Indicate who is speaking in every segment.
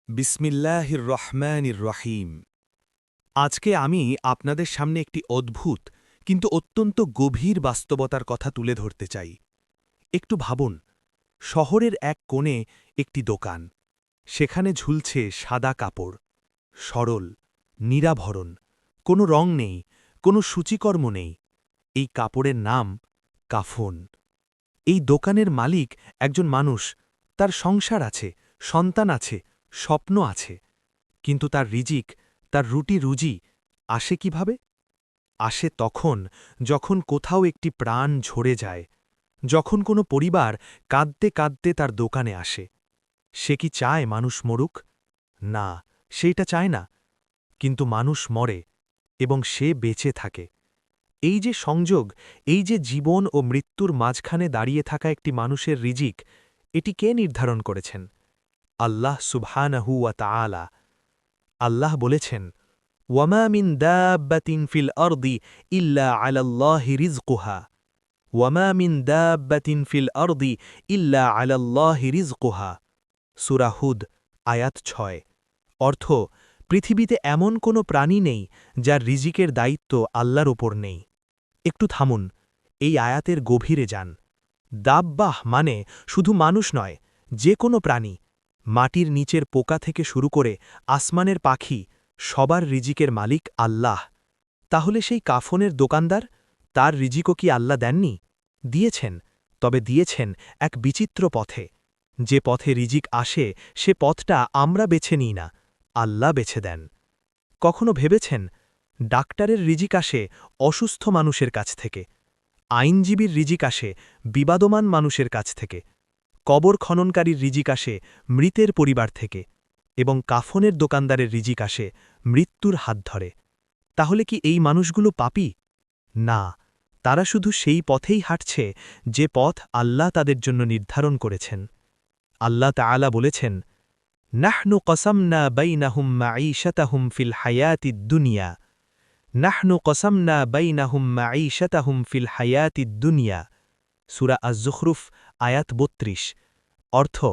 Speaker 1: বিসমিল্লাহির রহমানির রহিম। আজকে আমি আপনাদের সামনে একটি অদ্ভুত কিন্তু অত্যন্ত গভীর বাস্তবতার কথা তুলে ধরতে চাই। একটু ভাবুন, শহরের এক কোণে একটি দোকান। সেখানে ঝুলছে সাদা কাপড়, সরল, নিরাভরণ, কোনো রং নেই, কোনো সূচিকর্ম নেই। এই কাপড়ের নাম কাফন। এই দোকানের মালিক একজন মানুষ, তার সংসার আছে, সন্তান আছে, স্বপ্ন আছে। কিন্তু তার রিজিক, তার রুটি-রুজি আসে কিভাবে? আসে তখন যখন কোথাও একটি প্রাণ ঝরে যায়, যখন কোনো পরিবার কাঁদতে কাঁদতে তার দোকানে আসে। সে কি চায় মানুষ মরুক? না, সেইটা চায় না। কিন্তু মানুষ মরে এবং সে বেঁচে থাকে। এই যে সংযোগ, এই যে জীবন ও মৃত্যুর মাঝখানে দাঁড়িয়ে থাকা একটি মানুষের রিজিক, এটি কে নির্ধারণ করেছেন? আল্লাহ সুবহানাহু ওয়া তাআলা। আল্লাহ বলেছেন, ওয়ামা মিন দাব্বাতিন ফিল আরদি ইল্লা আলাল্লাহি রিজকুহা। ওয়ামা মিন দাব্বাতিন ফিল আরদি ইল্লা আলাল্লাহি রিজকুহা। সূরা হুদ, আয়াত ৬। অর্থ, পৃথিবীতে এমন কোনো প্রাণী নেই যার রিজিকের দায়িত্ব আল্লাহর ওপর নেই। একটু থামুন, এই আয়াতের গভীরে যান। দাব্বাহ মানে শুধু মানুষ নয়, যে কোনো প্রাণী। মাটির নিচের পোকা থেকে শুরু করে আসমানের পাখি, সবার রিজিকের মালিক আল্লাহ। তাহলে সেই কাফনের দোকানদার, তার রিজিকও কি আল্লাহ দেননি? দিয়েছেন, তবে দিয়েছেন এক বিচিত্র পথে। যে পথে রিজিক আসে সে পথটা আমরা বেছে নিই না, আল্লাহ বেছে দেন। কখনো ভেবেছেন, ডাক্তারের রিজিক আসে অসুস্থ মানুষের কাছ থেকে, আইনজীবীর রিজিক আসে বিবাদমান মানুষের কাছ থেকে, কবর খননকারীর রিজিক আসে মৃতের পরিবার থেকে, এবং কাফনের দোকানদারের রিজিক আসে মৃত্যুর হাত ধরে। তাহলে কি এই মানুষগুলো পাপী? না, তারা শুধু সেই পথেই হাঁটছে যে পথ আল্লাহ তাদের জন্য নির্ধারণ করেছেন। আল্লাহ তাআলা বলেছেন, নাহনু কসমনা বাইনাহুম মাঈশাতাহুম ফিল হায়াতিদ দুনিয়া। নাহনু কসমনা বাইনাহুম মাঈশাতাহুম ফিল হায়াতিদ দুনিয়া। সূরা আজ-জুখরুফ, আয়াত ৩২। অর্থ,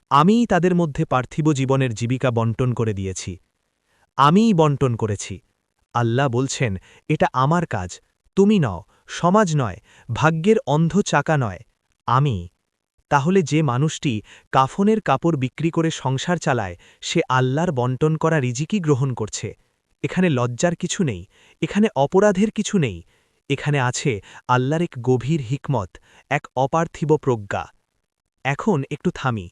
Speaker 1: আমিই তাদের মধ্যে পার্থিব জীবনের জীবিকা বণ্টন করে দিয়েছি। আমিই বণ্টন করেছি। আল্লাহ বলছেন, এটা আমার কাজ, তুমি নও, সমাজ নয়, ভাগ্যের অন্ধ চাকা নয়, আমি। তাহলে যে মানুষটি কাফনের কাপড় বিক্রি করে সংসার চালায়, সে আল্লাহর বণ্টন করা রিজিকই গ্রহণ করছে। এখানে লজ্জার কিছু নেই, এখানে অপরাধের কিছু নেই। এখানে আছে আল্লাহর এক গভীর হিকমত, এক অপার্থিব প্রজ্ঞা। এখন একটু থামি,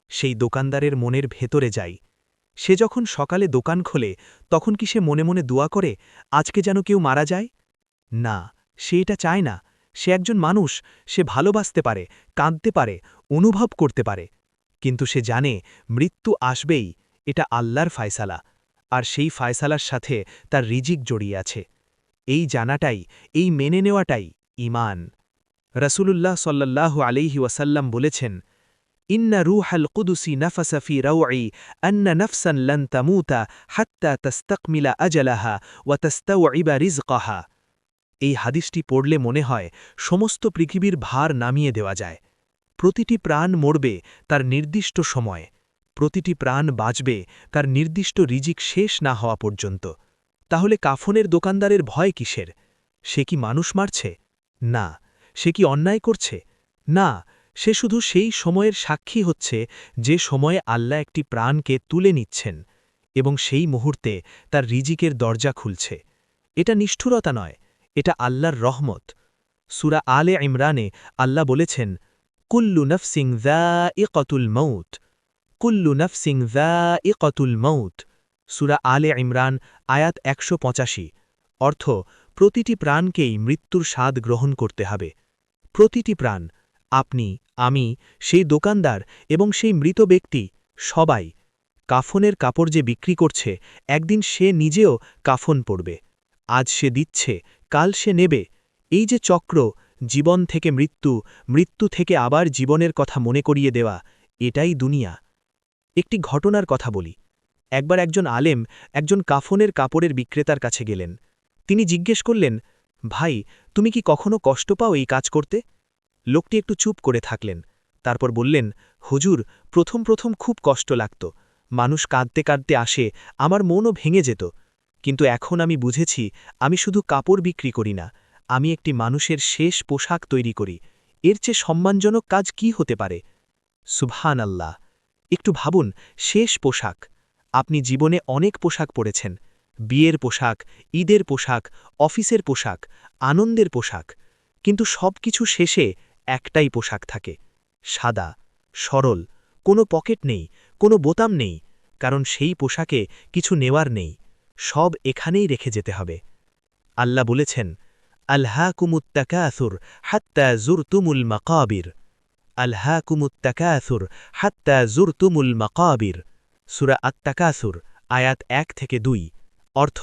Speaker 1: সেই দোকানদারের মনের ভেতরে যাই। সে যখন সকালে দোকান খোলে, তখন কি সে মনে মনে দোয়া করে, আজকে যেন কেউ মারা যায়? না, সে এটা চায় না। সে একজন মানুষ, সে ভালোবাসতে পারে, কাঁদতে পারে, অনুভব করতে পারে। কিন্তু সে জানে মৃত্যু আসবেই, এটা আল্লাহর ফায়সালা, আর সেই ফায়সালার সাথে তার রিজিক জড়িয়ে আছে। এই জানাটাই, এই মেনে নেওয়াটাই ঈমান। রাসূলুল্লাহ সাল্লাল্লাহু আলাইহি ওয়াসাল্লাম বলেছেন, ইন্না রূহাল কুদুসি নাফাসা ফি রাউঈ আন্না নাফসান লান তামুতা হাত্তা তাস্তাকমিলা আজালাহা ওয়া তাস্তাউইবা রিজকাহা। এই হাদিসটি পড়লে মনে হয় সমস্ত পৃথিবীর ভার নামিয়ে দেওয়া যায়। প্রতিটি প্রাণ মরবে তার নির্দিষ্ট সময়ে, প্রতিটি প্রাণ বাঁচবে তার নির্দিষ্ট রিজিক শেষ না হওয়া পর্যন্ত। তাহলে কাফনের দোকানদারের ভয় কিসের? সে কি মানুষ মারছে? না। সে কি অন্যায় করছে? না। সে শুধু সেই সময়ের সাক্ষী হচ্ছে যে সময়ে আল্লাহ একটি প্রাণকে তুলে নিচ্ছেন, এবং সেই মুহূর্তে তার রিজিকের দরজা খুলছে। এটা নিষ্ঠুরতা নয়, এটা আল্লাহর রহমত। সূরা আলে ইমরানে আল্লাহ বলেছেন, কুল্লু নফসিং যায়িকাতুল মউত। কুল্লু নফসিং যায়িকাতুল মউত। সূরা আলে ইমরান, আয়াত ১৮৫। অর্থ, প্রতিটি প্রাণকেই মৃত্যুর স্বাদ গ্রহণ করতে হবে। প্রতিটি প্রাণ, আপনি, আমি, সেই দোকানদার এবং সেই মৃত ব্যক্তি, সবাই। কাফনের কাপড় যে বিক্রি করছে, একদিন সে নিজেও কাফন পরবে। আজ সে দিচ্ছে, কাল সে নেবে। এই যে চক্র, জীবন থেকে মৃত্যু, মৃত্যু থেকে আবার জীবনের কথা মনে করিয়ে দেওয়া, এটাই দুনিয়া। একটি ঘটনার কথা বলি। একবার একজন আলেম একজন কাফনের কাপড়ের বিক্রেতার কাছে গেলেন। তিনি জিজ্ঞেস করলেন, ভাই, তুমি কি কখনো কষ্ট পাও এই কাজ করতে? লোকটি একটু চুপ করে থাকলেন। তারপর বললেন, হুজুর, প্রথম প্রথম খুব কষ্ট লাগত,
Speaker 2: মানুষ কাঁদতে কাঁদতে আসে, আমার মনও ভেঙে যেত। কিন্তু এখন আমি বুঝেছি, আমি শুধু কাপড় বিক্রি করি না, আমি একটি মানুষের শেষ পোশাক তৈরি করি। এর চেয়ে সম্মানজনক কাজ কি হতে পারে? সুবহান আল্লাহ। একটু ভাবুন, শেষ পোশাক। আপনি জীবনে অনেক পোশাক পরেছেন, বিয়ের পোশাক, ঈদের পোশাক, অফিসের পোশাক, আনন্দের পোশাক, কিন্তু সবকিছু শেষে একটাই পোশাক থাকে, সাদা, সরল, কোনো পকেট নেই, কোনো বোতাম নেই, কারণ সেই পোশাকে কিছু নেওয়ার নেই, সব এখানেই রেখে যেতে হবে। আল্লাহ বলেছেন, আলহাকুমুত তাকাসুর হাত্তা জুরতুমুল মাকাবির। আলহাকুমুত তাকাসুর হাত্তা জুরতুমুল মাকাবির। সূরা আত-তাকাসুর, আয়াত 1-2। অর্থ,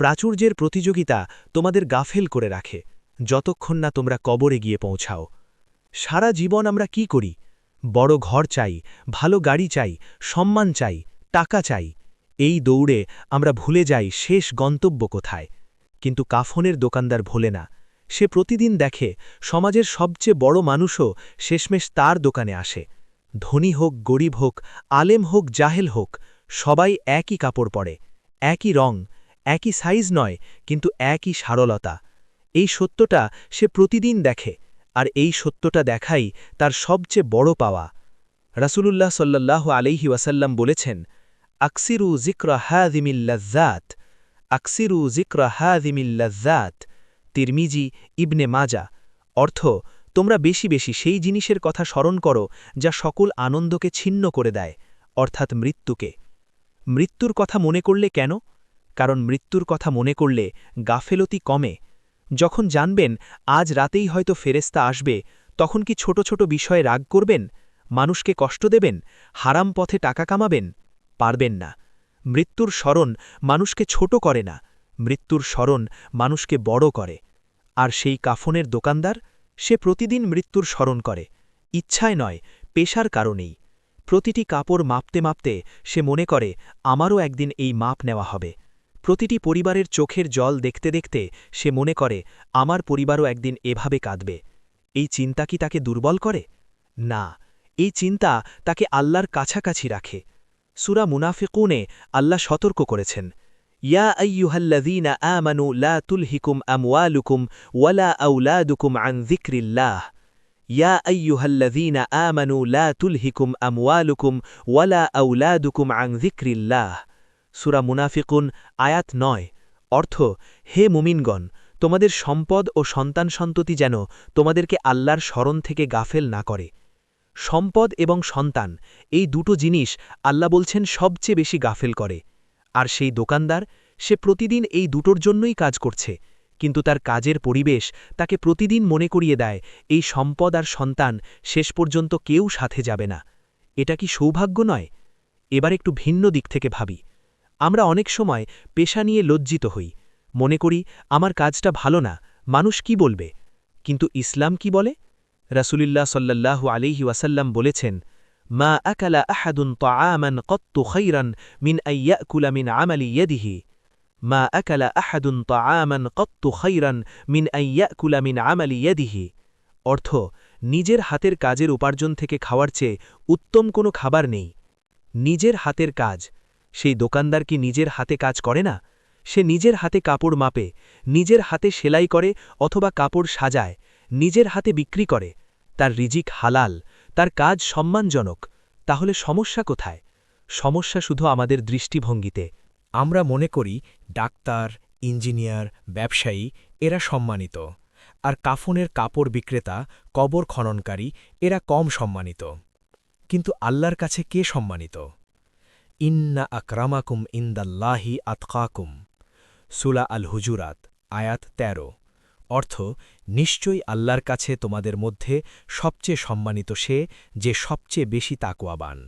Speaker 2: প্রাচুর্যের প্রতিযোগিতা তোমাদের গাফেল করে রাখে, যতক্ষণ না তোমরা কবরে গিয়ে পৌঁছাও। সারা জীবন আমরা কি করি? বড় ঘর চাই, ভালো গাড়ি চাই, সম্মান চাই, টাকা চাই। এই দৌড়ে আমরা ভুলে যাই শেষ গন্তব্য কোথায়। কিন্তু কাফনের দোকানদার ভোলে না। সে প্রতিদিন দেখে সমাজের সবচেয়ে বড় মানুষও শেষমেশ তার দোকানে আসে। ধনী হোক, গরিব হোক, আলেম হোক, জাহেল হোক, সবাই একই কাপড় পরে, একই রং, একই সাইজ নয়, কিন্তু একই সারলতা। এই সত্যটা সে প্রতিদিন দেখে, আর এই সত্যটা দেখাই তার সবচেয়ে বড় পাওয়া। রাসূলুল্লাহ সাল্লাল্লাহু আলাইহি ওয়াসাল্লাম বলেছেন, আকসিরু যিকরা হাযিমিল লাযযাত, আকসিরু যিকরা হাযিমিল লাযযাত। তিরমিজি, ইবনে মাজা। অর্থ, তোমরা বেশি বেশি সেই জিনিসের কথা স্মরণ করো যা সকল আনন্দকে ছিন্ন করে দেয়, অর্থাৎ মৃত্যুকে। মৃত্যুর কথা মনে করলে কেন? কারণ মৃত্যুর কথা মনে করলে গাফেলতি কমে। যখন জানবেন আজ রাতেই হয়তো ফেরেশতা আসবে, তখন কি ছোট ছোট বিষয়ে রাগ করবেন, মানুষকে কষ্ট দেবেন, হারাম পথে টাকা কামাবেন? পারবেন না। মৃত্যুর স্মরণ মানুষকে ছোট করে না, মৃত্যুর স্মরণ মানুষকে বড় করে। আর সেই কাফনের দোকানদার, সে প্রতিদিন মৃত্যুর স্মরণ করে, ইচ্ছায় নয়, পেশার কারণেই। প্রতিটি কাপড় মাপতে মাপতে সে মনে করে, আমারও একদিন এই মাপ নেওয়া হবে। প্রতিটি পরিবারের চোখের জল দেখতে দেখতে সে মনে করে, আমার পরিবারও একদিন এভাবে কাঁদবে। এই চিন্তা কি তাকে দুর্বল করে? না, এই চিন্তা তাকে আল্লাহর কাছাকাছি রাখে। সূরা মুনাফিকুনে আল্লাহ সতর্ক করেছেন, ইয়া আইয়ুহাল্লাযীনা আমানু লা তুলহিকুম আমওয়ালুকুম ওয়ালা আওলাদুকুম আন যিকরিল্লাহ। ইয়া আইয়ুহাল্লাযীনা আমানু লা তুলহিকুম আমওয়ালুকুম ওয়ালা আওলাদুকুম আন যিকরিল্লাহ। সূরা মুনাফিকুন, আয়াত 9। অর্থ, হে মুমিনগণ, তোমাদের সম্পদ ও সন্তান সন্ততি যেন তোমাদেরকে আল্লাহর স্মরণ থেকে গাফেল না করে। সম্পদ এবং সন্তান, এই দুটো জিনিস আল্লাহ বলছেন সবচেয়ে বেশি গাফেল করে। আর সেই দোকানদার, সে প্রতিদিন এই দুটোর জন্যই কাজ করছে, কিন্তু তার কাজের পরিবেশ তাকে প্রতিদিন মনে করিয়ে দেয়, এই সম্পদ আর সন্তান শেষ পর্যন্ত কেউ সাথে যাবে না। এটা কি সৌভাগ্য নয়? এবার একটু ভিন্ন দিক থেকে ভাবি। আমরা অনেক সময় পেশা নিয়ে লজ্জিত হই, মনে করি আমার কাজটা ভালো না, মানুষ কি বলবে? কিন্তু ইসলাম কি বলে? রাসূলুল্লাহ সাল্লাল্লাহু আলাইহি ওয়াসাল্লাম বলেছেন, মা আকালা আহাদুন তাআমান কত্তু খায়রান মিন আন ইয়াকুলা মিন আমালি ইয়াদিহি। মা আকালা আহাদুন তাআমান কত্তু খায়রান মিন আন ইয়াকুলা মিন আমালি ইয়াদিহি। অর্থ, নিজের হাতের কাজের উপার্জন থেকে খাওয়ার চেয়ে উত্তম কোনো খাবার নেই। নিজের হাতের কাজ। সেই দোকানদার কি নিজের হাতে কাজ করে না? সে নিজের হাতে কাপড় মাপে, নিজের হাতে সেলাই করে অথবা কাপড় সাজায়, নিজের হাতে বিক্রি করে। তার রিজিক হালাল, তার কাজ সম্মানজনক। তাহলে সমস্যা কোথায়? সমস্যা শুধু আমাদের দৃষ্টিভঙ্গিতে।
Speaker 3: আমরা মনে করি ডাক্তার, ইঞ্জিনিয়ার, ব্যবসায়ী এরা সম্মানিত, আর কাফনের কাপড় বিক্রেতা, কবর খননকারী এরা কম সম্মানিত। কিন্তু আল্লাহর কাছে কে সম্মানিত? ইন্না আকরামাকুম ইনদাল্লাহি আতকাকুম। সূরা আল হুজুরাত, আয়াত 13। অর্থ, নিশ্চয়ই আল্লাহর কাছে তোমাদের মধ্যে সবচেয়ে সম্মানিত সে, যে সবচেয়ে বেশি তাকওয়াবান।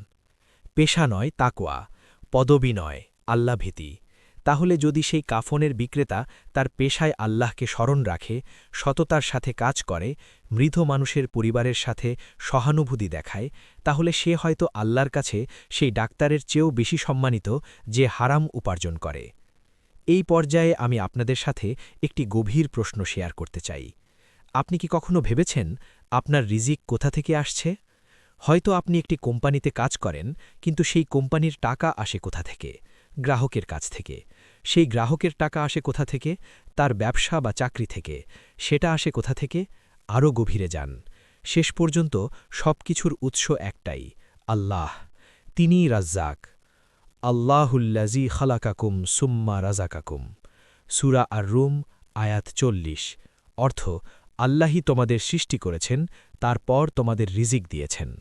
Speaker 3: পেশা নয় তাকওয়া, পদবি নয়, আল্লাভীতি। তাহলে যদি সেই কাফনের বিক্রেতা তার পেশায় আল্লাহকে স্মরণ রাখে, সততার সাথে কাজ করে, মৃত মানুষের পরিবারের সাথে সহানুভূতি দেখায়, তাহলে সে হয়তো আল্লাহর কাছে সেই ডাক্তারের চেয়েও বেশি সম্মানিত, যে হারাম উপার্জন করে। এই পর্যায়ে আমি আপনাদের সাথে একটি গভীর প্রশ্ন শেয়ার করতে চাই। আপনি কি কখনো ভেবেছেন আপনার রিজিক কোথা থেকে আসছে? হয়তো আপনি একটি কোম্পানিতে কাজ করেন, কিন্তু সেই কোম্পানির টাকা আসে কোথা থেকে? গ্রাহকের কাছ থেকে। সেই গ্রাহকের টাকা আসে কোথা থেকে? তার ব্যবসা বা চাকরি থেকে। সেটা আসে কোথা থেকে? আরও গভীরে যান। শেষ পর্যন্ত সবকিছুর উৎস একটাই, আল্লাহ। তিনিই রাজ্জাক। আল্লাহুল্লাজি খালাকাকুম সুম্মা রাজাকাকুম। সূরা আর রুম, আয়াত 40। অর্থ, আল্লাহই তোমাদের সৃষ্টি করেছেন, তারপর তোমাদের রিজিক দিয়েছেন।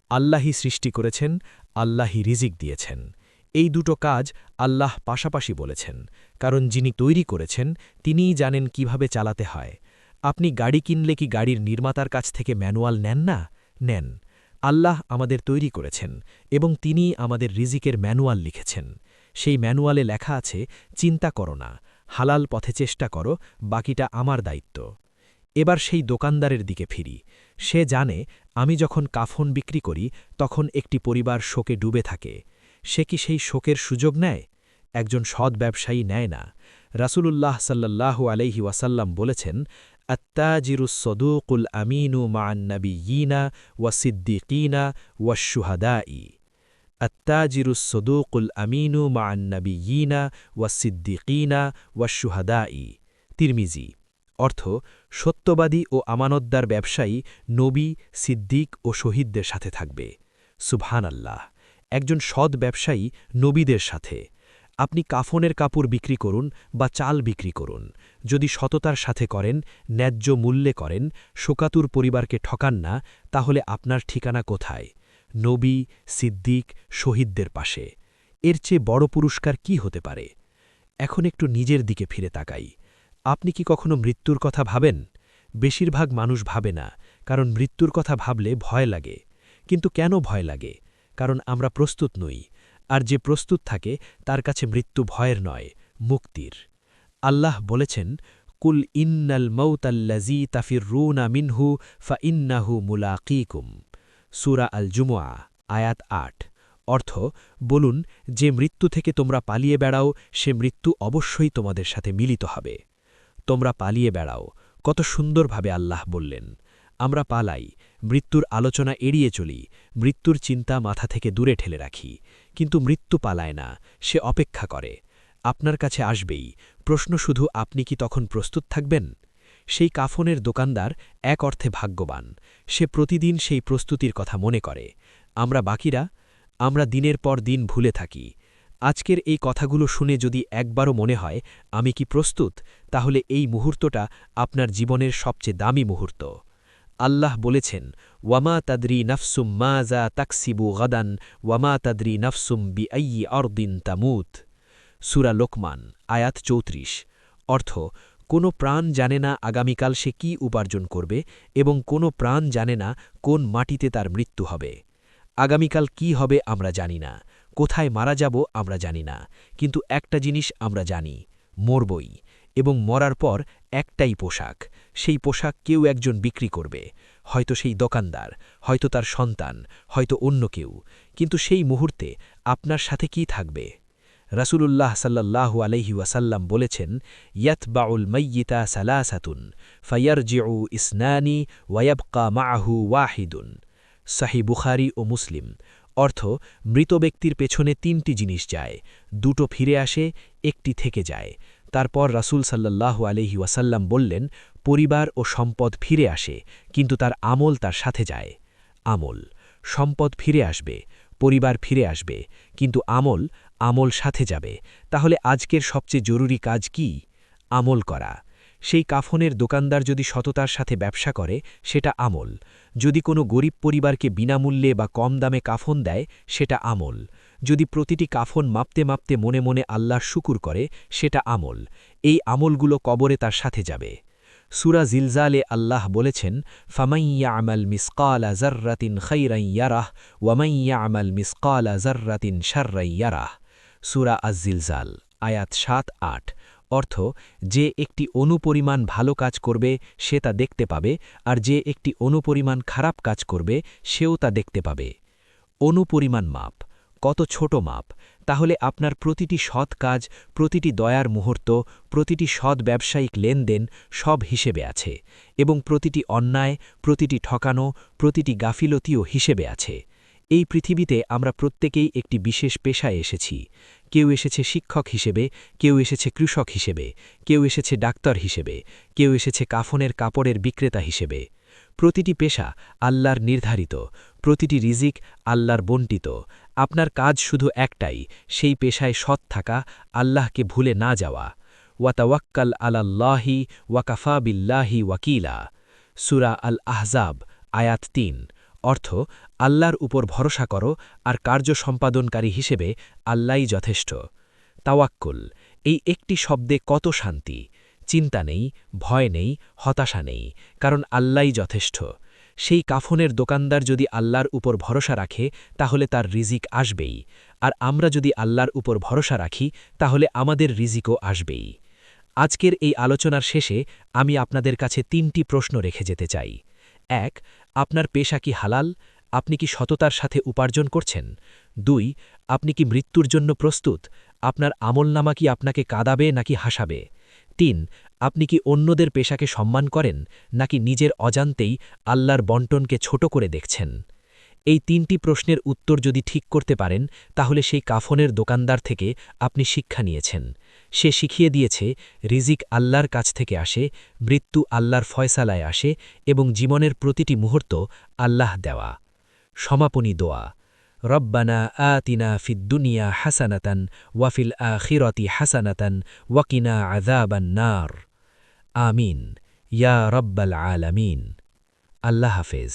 Speaker 3: আল্লাহই সৃষ্টি করেছেন, আল্লাহই রিজিক দিয়েছেন। এই দুটো কাজ আল্লাহ পাশাপাশি বলেছেন, কারণ যিনি তৈরি করেছেন তিনিই জানেন কিভাবে চালাতে হয়। আপনি গাড়ি কিনলে কি গাড়ির নির্মাতার কাছ থেকে ম্যানুয়াল নেন না? নেন। আল্লাহ আমাদের তৈরি করেছেন এবং তিনিই আমাদের রিজিকের ম্যানুয়াল লিখেছেন। সেই ম্যানুয়ালে লেখা আছে, চিন্তা করো না, হালাল পথে চেষ্টা করো, বাকিটা আমার দায়িত্ব। এবার সেই দোকানদারের দিকে ফিরি। সে জানে আমি যখন কাফন বিক্রি করি তখন একটি পরিবার শোকে ডুবে থাকে। সে কি সেই শোকের সুযোগ নেয়? একজন সৎ ব্যবসায়ী নেয় না। রাসূলুল্লাহ সাল্লাল্লাহু আলাইহি ওয়াসাল্লাম বলেছেন, আত্তাজিরুস সদুকুল আমিনু মা'আন নাবিয়্যিনা ওয়াসিদ্দিকিনা ওয়াশ-শুহাদাই। আত্তাজিরুস সদুকুল আমিনু মা'আন নাবিয়্যিনা ওয়াসিদ্দিকিনা ওয়াশ-শুহাদাই। তিরমিজি। অর্থ, সত্যবাদী ও আমানতদার ব্যবসায়ী নবী, সিদ্দিক ও শহীদদের সাথে থাকবে। সুবহানাল্লাহ! একজন সৎ ব্যবসায়ী নবীদের সাথে। আপনি কাফনের কাপড় বিক্রি করুন বা চাল বিক্রি করুন, যদি সততার সাথে করেন, ন্যায্য মূল্যে করেন, শোকাতুর পরিবারকে ঠকান না, তাহলে আপনার ঠিকানা কোথায়? নবী, সিদ্দিক, শহীদদের পাশে। এর চেয়ে বড় পুরস্কার কি হতে পারে? এখন একটু নিজের দিকে ফিরে তাকাই। আপনি কি কখনো মৃত্যুর কথা ভাবেন? বেশিরভাগ মানুষ ভাবে না, কারণ মৃত্যুর কথা ভাবলে ভয় লাগে। কিন্তু কেন ভয় লাগে? কারণ আমরা প্রস্তুত নই। আর যে প্রস্তুত থাকে তার কাছে মৃত্যু ভয়ের নয়, মুক্তির। আল্লাহ বলেছেন, কুল ইন্নাল মৌতাল্লাজি তাফিররুনা মিনহু ফাইন্নাহু মুলাকিকুম। সূরা আল জুমুআ, আয়াত ৮। অর্থ, বলুন, যে মৃত্যু থেকে তোমরা পালিয়ে বেড়াও সে মৃত্যু অবশ্যই তোমাদের সাথে মিলিত হবে। তোমরা পালিয়ে বেড়াও, কত সুন্দরভাবে আল্লাহ বললেন। আমরা পালাই, মৃত্যুর আলোচনা এড়িয়ে চলি, মৃত্যুর চিন্তা মাথা থেকে দূরে ঠেলে রাখি। কিন্তু মৃত্যু পালায় না, সে অপেক্ষা করে। আপনার কাছে আসবেই। প্রশ্ন শুধু, আপনি কি তখন প্রস্তুত থাকবেন? সেই কাফনের দোকানদার এক অর্থে ভাগ্যবান। সে প্রতিদিন সেই প্রস্তুতির কথা মনে করে। আমরা বাকিরা? আমরা দিনের পর দিন ভুলে থাকি। আজকের এই কথাগুলো শুনে যদি একবারও মনে হয় আমি কি প্রস্তুত, তাহলে এই মুহূর্তটা আপনার জীবনের সবচেয়ে দামি মুহূর্ত। আল্লাহ বলেছেন, ওয়ামা তাদরি নাফসুম মাজা তাকসিবু গাদান ওয়ামা তাদরি নাফসুম বিআইয়ি আরদিন তামুত। সূরা লোকমান, আয়াত ৩৪। অর্থ, কোনো প্রাণ জানে না আগামীকাল সে কি উপার্জন করবে এবং কোনো প্রাণ জানে না কোন মাটিতে তার মৃত্যু হবে। আগামীকাল কি হবে আমরা জানি না, কোথায় মারা যাব আমরা জানি না, কিন্তু একটা জিনিস আমরা জানি, মরবই। এবং মরার পর একটাই পোশাক, সেই পোশাক কেউ একজন বিক্রি করবে, হয়তো সেই দোকানদার, হয়তো তার সন্তান, হয়তো অন্য কেউ। কিন্তু সেই মুহূর্তে আপনার সাথে কি থাকবে? রাসূলুল্লাহ সাল্লাল্লাহু আলাইহি ওয়াসাল্লাম বলেছেন, ইয়াতবাউল মাইয়িতা সালাসাতুন ফায়ারজিউ ইসনানি ওয়ায়াবকা মাআহু ওয়াহিদুন। সহিহ বুখারী ও মুসলিম। অর্থ, মৃত ব্যক্তির পেছনে তিনটি জিনিস যায়, দুটো ফিরে আসে, একটি থেকে যায়। তারপর রাসূল সাল্লাল্লাহু আলাইহি ওয়াসাল্লাম বললেন, পরিবার ও সম্পদ ফিরে আসে, কিন্তু তার আমল তার সাথে যায়। আমল, সম্পদ ফিরে আসবে, পরিবার ফিরে আসবে, কিন্তু আমল সাথে যাবে। তাহলে আজকের সবচেয়ে জরুরি কাজ কি? আমল করা। সেই কাফনের দোকানদার যদি সততার সাথে ব্যবসা করে, সেটা আমল। যদি কোনো গরিব পরিবারকে বিনামূল্যে বা কম দামে কাফন দেয়, সেটা আমল। যদি প্রতিটি কাফন মাপতে মাপতে মনে মনে আল্লাহর শুকুর করে, সেটা আমল। এই আমলগুলো কবরে তার সাথে যাবে। সূরা জিলজালে আল্লাহ বলেছেন, ফামান ইয়া'মাল মিসকালা যাররাতিন খাইরান ইয়ারাহ ওয়ামান ইয়া'মাল মিসকালা যাররাতিন শাররান ইয়ারাহ। সূরা আজ-জিলজাল, আয়াত ৭-৮। অর্থ, যে একটি অনুপরিমাণ ভালো কাজ করবে সে তা দেখতে পাবে, আর যে একটি অনুপরিমাণ খারাপ কাজ করবে সেও তা দেখতে পাবে। অনুপরিমাণ মাপ, কত ছোট মাপ,
Speaker 2: তাহলে আপনার প্রতিটি সৎ কাজ, প্রতিটি দয়ার মুহূর্ত, প্রতিটি সৎ ব্যবসায়িক লেনদেন সব হিসেবে আছে, এবং প্রতিটি অন্যায়, প্রতিটি ঠকানো, প্রতিটি গাফিলতিও হিসেবে আছে। এই পৃথিবীতে আমরা প্রত্যেকেই একটি বিশেষ পেশায় এসেছি। কেউ এসেছে শিক্ষক হিসেবে, কেউ এসেছে কৃষক হিসেবে, কেউ এসেছে ডাক্তার হিসেবে, কেউ এসেছে কাফনের কাপড়ের বিক্রেতা হিসেবে। প্রতিটি পেশা আল্লাহর নির্ধারিত, প্রতিটি রিজিক আল্লাহর বণ্টিত। আপনার কাজ শুধু একটাই, সেই পেশায় সৎ থাকা, আল্লাহকে ভুলে না যাওয়া। ওয়াতাওয়াক্কাল আলাল্লাহি ওয়াকাফা বিল্লাহি ওয়াকিলা। সূরা আল আহজাব, আয়াত ৩। অর্থ, আল্লাহর উপর ভরসা করো, আর কার্য সম্পাদনকারী হিসেবে আল্লাহই যথেষ্ট। তাওয়াক্কুল, এই একটি শব্দে কত শান্তি! চিন্তা নেই, ভয় নেই, হতাশা নেই, কারণ আল্লাহই যথেষ্ট। সেই কাফনের দোকানদার যদি আল্লাহর উপর ভরসা রাখে, তাহলে তার রিজিক আসবেই, আর আমরা যদি আল্লাহর উপর ভরসা রাখি, তাহলে আমাদের রিজিকও আসবেই। আজকের এই আলোচনার শেষে আমি আপনাদের কাছে ৩টি প্রশ্ন রেখে যেতে চাই। ১. আপনার পেশা কি হালাল? আপনি কি সততার সাথে উপার্জন করছেন? ২. আপনি কি মৃত্যুর জন্য প্রস্তুত? আপনার আমলনামা কি আপনাকে কাঁদাবে নাকি হাসাবে? ৩. আপনি কি অন্যদের পেশাকে সম্মান করেন, নাকি নিজের অজান্তেই আল্লাহর বন্টনকে ছোট করে দেখছেন? এই ৩টি প্রশ্নের উত্তর যদি ঠিক করতে পারেন, তাহলে সেই কাফনের দোকানদার থেকে আপনি শিক্ষা নিয়েছেন। সে শিখিয়ে দিয়েছে রিজিক আল্লাহর কাছ থেকে আসে, মৃত্যু আল্লাহর ফয়সালায় আসে, এবং জীবনের প্রতিটি মুহূর্ত আল্লাহ দেওয়া। সমাপনী দোয়া। রব্বানা আতিনা ফিদ দুনিয়া হাসানাতান ওয়াফিল আখিরাতি হাসানাতান ওয়াকিনা আযাবান নার। আমিন ইয়া রব্বাল আলামিন। আল্লাহ হাফেজ।